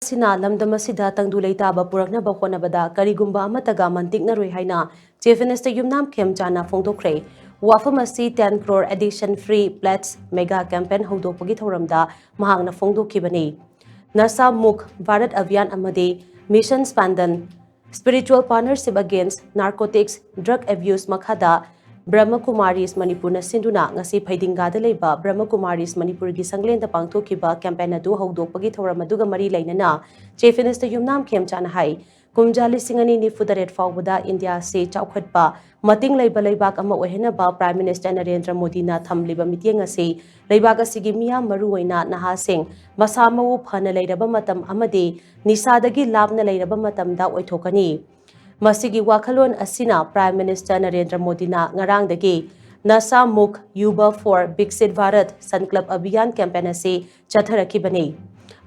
asina lamdam asida tangdu leitaba puraknaba honabada karigumba amataga mantiknaroi haina Chief Minister Yumnam Khemchana phongdokre wafam asi 10 crore addiction free plats mega campaign hodokpagi thoramda mahakna phongdokhibani Narsa Mukh Bharat Abhiyan amadi Mission Spandan Spiritual Partnership Against Narcotics Drug Abuse makhada Brahma Kumaris Manipur na sinduna ngasi phaidingada leiba Brahma Kumaris Manipur gi sanglenda pangthokiba campaign adu hodokpagi thoram aduga mari lainana Chief Minister Yumnam Khemchana hai kumjali singani ni fudaret fawbada India se chaukhatpa mating leiba leibak ama ohena ba Prime Minister Narendra Modi na thamliba mityeng ase leibak asigi miya maru oina naha sing masamau phana leiraba matam amade nisadagi labna leiraba matam da oithokani Masigi wakhalon asina Prime Minister Narendra Modi na ngarangdagi Nasa Mukh Yuba for Biksit Bharat Sun Club Abhiyan campaign ase chatharakibani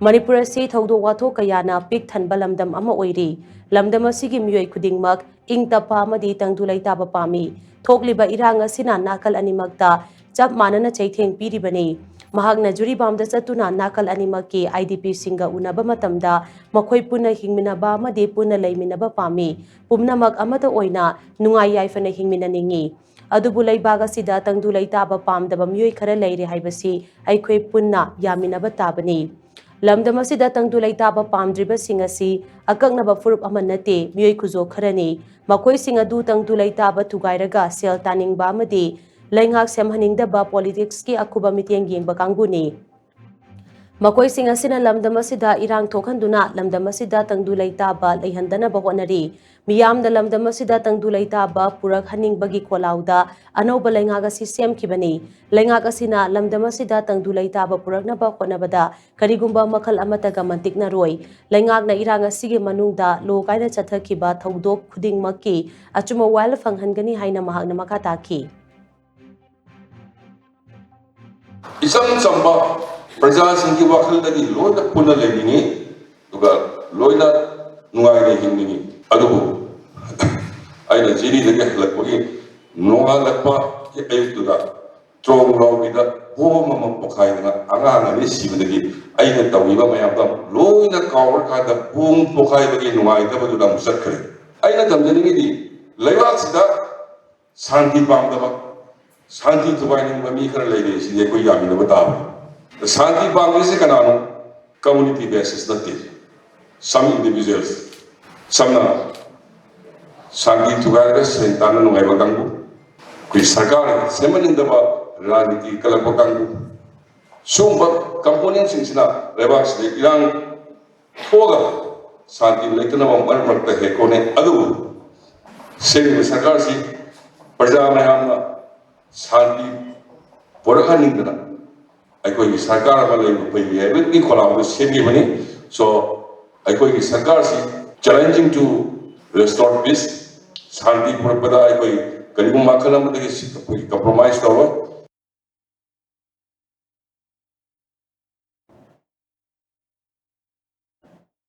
Manipur ase thaudo watho kayana pik thanba lamdam ama oiri lamdam asigi miyoi khudingmak ingtapa amadi tangdulai taba pami thokliba irang asina nakal animakta chap manana chaitheng piribani mahakna juri bamda chatuna nakal animakki IDP singa unaba matamda makhoi puna hingminaba amadi puna leiminaba pami pumnamak amata oina nungai yaifana hingminaningi adubu leibaga sida tangdulai taba pamdaba miyoi khara leire haibasi aikhoi punna yaminaba tabani lamdam asida tangdulai taba pamdriba singasi akaknaba furup amanate miyoi khujo kharani makhoi singa du tangdulai taba thugairaga sel taningba amadi laingak semhaningdaba politics ki akhuba mityeng yengba kangbuni Makoi singa sina lamdam asida irang thokhanduna lamdam asida tangdulai taba leihandana bahonari miyam da lamdam asida tangdulai taba purak haningbagi kolauda anoba laingaga si semkhibani laingaga sina lamdam asida tangdulai taba purakna ba honabada karigumba makhal amataga mantikna roi laingakna irang asigi manungda lokaina chathakhiba thaudok khudingmakki achuma wal fanghangani haina mahakna makha taki Isang samba Praja Singki Wakil dagi loina puna leningi tuga loina nungai hingingi adubu aina jiri dagi halakpagi nunga lakpa ki ayuk tuga trong lau kita ho mama pokai dengan anga ni sibu dagi aina tawiba mayam loina kawar kada pung pokai dagi nungai ta badu dam sakre aina tamjani di lewat sida santi bangda Santi tubai ni mami kara lagi sini koi yamin na batawa. Santi bangli se kanano community basis nati. Some individuals, some na santi tubai re sentana nungai baganggu. Kui sarkar semanin daba raniti kalak baganggu. Sumba komponen singsina rebas de irang thoga santi leitana bang marmarta hekone adu. Seni sarkar si perja mayamna Santi Porakaningana. I go to Sakara Malay, with Nicola was semi money. So I go to Sakarsi, challenging to restore peace. Santi Purapada, I go Kalimumakana, compromise tower.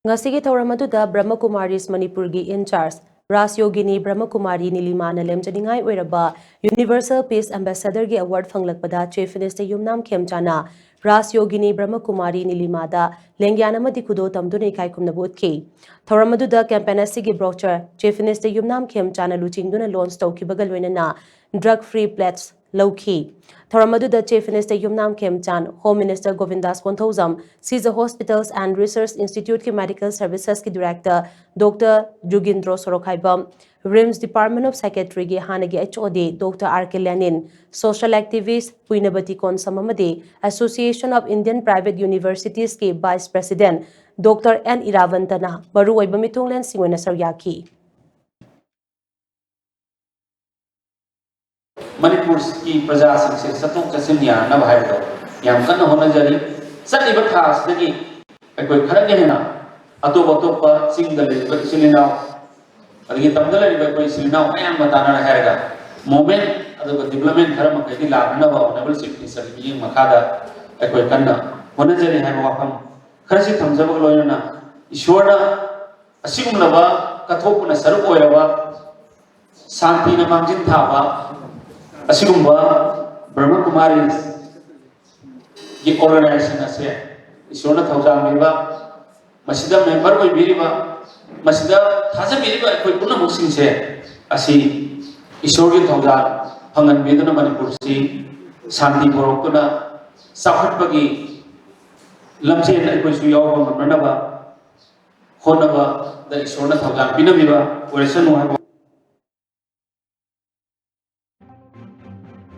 Ngasigi thawramaduda Brahma Kumaris Manipur gi in charge Ras Yogini Brahma Kumari Nilimana lemjaningai oiraba Universal Peace Ambassador gi award fanglakpada Chief Minister Yumnam Khemchana Ras Yogini Brahma Kumari Nilimada lengyana madi kudo tamdune kai kumnabutki thawramaduda campaign asigi brochure Chief Minister Yumnam Khemchana luchingduna launch tawkibaga loinana drug free plats Lowkey. Thoramaduda Chief Minister Yumnam Khemchan, Home Minister Govindas Konthauzam, Caesar Hospitals and Research Institute ki Medical Services ki Director Dr. Jugindro Sorokhaibam, RIMS Department of Psychiatry ki Hanagi HOD Dr. R.K. Lenin, Social Activist Puinabati Konsamamadi, Association of Indian Private Universities ki Vice President Dr. N. Iravantana, Baru Ibamitunglen Singwena Saryaki. Manipur की प्रजा से सतों चसिन याना बाहर दो याम कन्न होना जारी सनी बथास दगी कोई खरंग है ना अतो पर सिंगल सिलिनाव अदगी तमदल कोई सिलिनाव मयाम बताना रहेगा मोमेंट अदो डेवलपमेंट खरम कदी लाभना बा नेबल सिटी सर्वी मखादा कोई कन्न होना जारी है वाफम खरसी थमजब लोयना ईश्वरना असिगुमनबा कथोपुना सरुप ओयरबा शांति न मांजिन थाबा Asigumba Brahma Kumaris की ऑर्गेनाइजेशन से इसोना थौजा मेवा ꯃꯁꯤꯗ ꯃꯦꯝꯕꯔ ꯑꯣꯏꯕꯤꯔꯤꯕ ꯃꯁꯤꯗ ꯊꯥꯖꯕꯤꯔꯤꯕ ꯑꯩꯈꯣꯏ ꯄꯨꯝꯅꯃꯛꯁꯤꯡꯁꯦ ꯑꯁꯤ ꯏꯁꯣꯔꯒꯤ ꯊꯧꯖꯥꯜ ꯐꯪꯍꯟꯕꯤꯗꯨꯅ ꯃꯅꯤꯄꯨꯔꯁꯤ ꯁꯥꯟꯇꯤ ꯄꯨꯔꯛꯇꯨꯅ ꯆꯥꯎꯈꯠꯄꯒꯤ ꯂꯝꯖꯦꯜ ꯑꯩꯈꯣꯏꯁꯨ ꯌꯥꯎꯕ ꯉꯝꯅꯅꯕ ꯍꯣꯠꯅꯕꯗ ꯏꯁꯣꯔꯅ ꯊꯧꯖꯥꯜ ꯄꯤꯅꯕꯤꯕ ꯑꯣꯏꯔꯁꯅꯨ ꯍꯥꯏꯕ